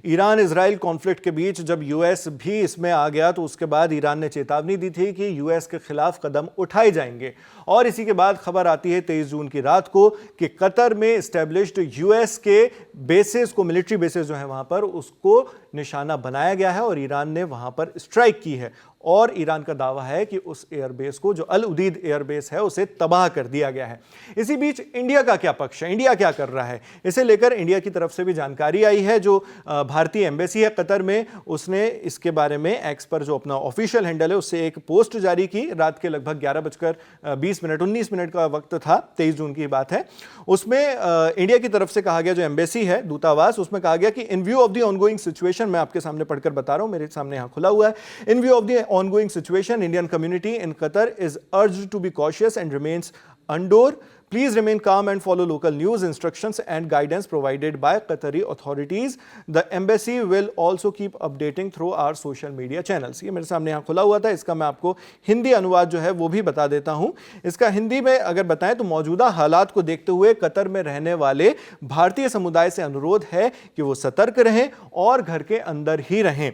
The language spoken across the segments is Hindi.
ईरान इजराइल कॉन्फ्लिक्ट के बीच जब यूएस भी इसमें आ गया तो उसके बाद ईरान ने चेतावनी दी थी कि यूएस के खिलाफ कदम उठाए जाएंगे। और इसी के बाद खबर आती है 23 जून की रात को कि कतर में एस्टेब्लिश्ड यूएस के बेसेस को, मिलिट्री बेसेस जो है वहां पर, उसको निशाना बनाया गया है और ईरान ने वहां पर स्ट्राइक की है। और ईरान का दावा है कि उस एयरबेस को, जो अल उदीद एयरबेस है, उसे तबाह कर दिया गया है। इसी बीच इंडिया का क्या पक्ष है, इंडिया क्या कर रहा है, इसे लेकर इंडिया की तरफ से भी जानकारी आई है। जो भारतीय एम्बेसी है कतर में, उसने इसके बारे में एक्स पर जो अपना ऑफिशियल हैंडल है उससे एक पोस्ट जारी की। रात के लगभग 11:20-19 का वक्त था, 23 जून की बात है। उसमें इंडिया की तरफ से कहा गया, जो एम्बेसी है, दूतावास, उसमें कहा गया कि इन view of the ongoing situation, मैं आपके सामने पढ़कर बता रहा हूं, मेरे सामने यहां खुला हुआ है। इन view of the ongoing situation, Indian community in Qatar is urged to be cautious and remains indoor. Please remain calm and follow local news, instructions and guidance provided by Qatari authorities. The embassy will also keep updating through our social media channels. ये मेरे सामने यहाँ खुला हुआ था, इसका मैं आपको हिंदी अनुवाद जो है वो भी बता देता हूँ। इसका हिंदी में अगर बताएं तो मौजूदा हालात को देखते हुए कतर में रहने वाले भारतीय समुदाय से अनुरोध है कि वो सतर्क रहें और घर के अंदर ही रहें।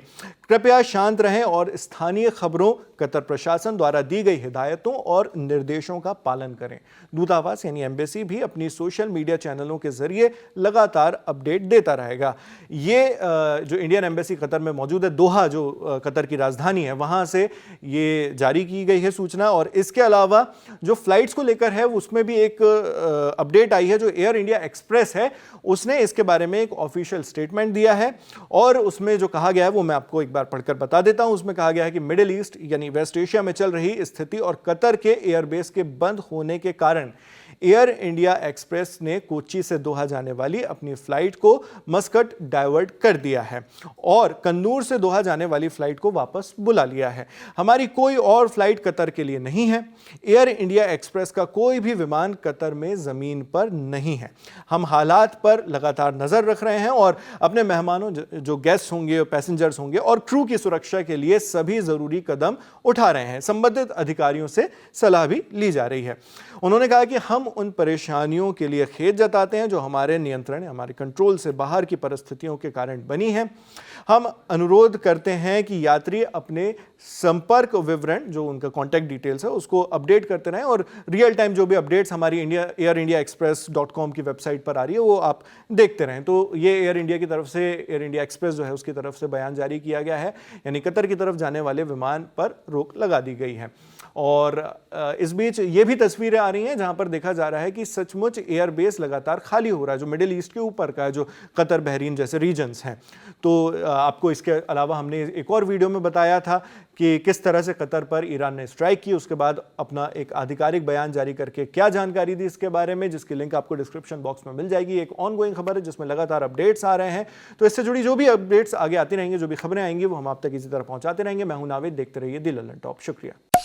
कृपया शांत रहें और स्थानीय खबरों, कतर प्रशासन द्वारा दी गई हिदायतों और निर्देशों का पालन करें। दूतावास यानी एम्बेसी भी अपनी सोशल मीडिया चैनलों के जरिए लगातार अपडेट देता रहेगा। ये जो इंडियन एम्बेसी कतर में मौजूद है, दोहा जो कतर की राजधानी है, वहां से ये जारी की गई है सूचना। और इसके अलावा जो फ्लाइट्स को लेकर है उसमें भी एक अपडेट आई है। जो एयर इंडिया एक्सप्रेस है उसने इसके बारे में एक ऑफिशियल स्टेटमेंट दिया है और उसमें जो कहा गया है वो मैं आपको एक बार पढ़कर बता देता हूं। उसमें कहा गया है कि मिडिल ईस्ट यानी वेस्ट एशिया में चल रही स्थिति और कतर के एयरबेस के बंद होने के कारण एयर इंडिया एक्सप्रेस ने कोच्चि से दोहा जाने वाली अपनी फ्लाइट को मस्कट डाइवर्ट कर दिया है और कन्नूर से दोहा जाने वाली फ्लाइट को वापस बुला लिया है। हमारी कोई और फ्लाइट कतर के लिए नहीं है। एयर इंडिया एक्सप्रेस का कोई भी विमान कतर में जमीन पर नहीं है। हम हालात पर लगातार नजर रख रहे हैं और अपने मेहमानों, जो गेस्ट होंगे, पैसेंजर्स होंगे और क्रू की सुरक्षा के लिए सभी जरूरी कदम उठा रहे हैं। संबंधित अधिकारियों से सलाह भी ली जा रही है। उन्होंने कहा कि हम उन परेशानियों के लिए खेद जताते हैं जो हमारे नियंत्रण, हमारे कंट्रोल से बाहर की परिस्थितियों के कारण बनी हैं। हम अनुरोध करते हैं कि यात्री अपने संपर्क विवरण, जो उनका कॉन्टैक्ट डिटेल्स है, उसको अपडेट करते रहें और रियल टाइम जो भी अपडेट्स हमारी एयर इंडिया एक्सप्रेस.com की वेबसाइट पर आ रही है वो आप देखते रहें। तो ये एयर इंडिया की तरफ से, एयर इंडिया एक्सप्रेस जो है उसकी तरफ से बयान जारी किया गया है, यानी कतर की तरफ जाने वाले विमान पर रोक लगा दी गई है। और इस बीच ये भी तस्वीरें आ रही हैं जहां पर देखा जा रहा है कि सचमुच एयरबेस लगातार खाली हो रहा है, जो मिडिल ईस्ट के ऊपर का है, जो कतर, बहरीन जैसे रीजन्स हैं। तो आपको इसके अलावा हमने एक और वीडियो में बताया था कि किस तरह से कतर पर ईरान ने स्ट्राइक की, उसके बाद अपना एक आधिकारिक बयान जारी करके क्या जानकारी दी इसके बारे में, जिसकी लिंक आपको डिस्क्रिप्शन बॉक्स में मिल जाएगी। एक ऑनगोइंग खबर है जिसमें लगातार अपडेट्स आ रहे हैं, तो इससे जुड़ी जो भी अपडेट्स आगे आती रहेंगी, जो भी खबरें आएंगी, वो हम आप तक इसी तरह पहुंचाते रहेंगे। मैं हूं नावेद, देखते रहिए दी लल्लन टॉप। शुक्रिया।